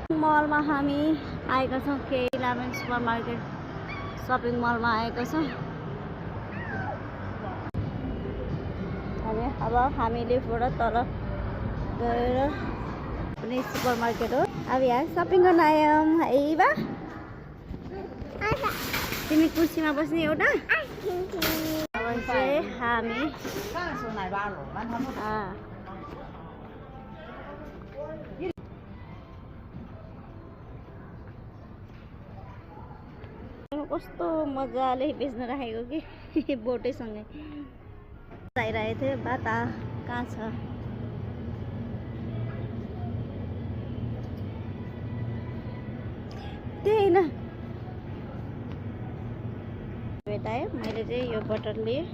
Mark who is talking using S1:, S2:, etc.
S1: मलमा हामी आएका छौँ K11 सुपर मार्केट सपिङ मलमा आएका छौँ अब हामीले बाट तल गएर कुनै सुपर मार्केट हो अब यहाँ सपिङ गर्न आयौँ है बा तिमी कुर्सीमा बस्ने एउटा अब चाहिँ हामी कस्तो मजाले बेच्न राखेको कि बोटैसँगै चाहिरहेको थियो बाता कहाँ छ त्यही होइन भेटायो मैले चाहिँ यो बटर लिएँ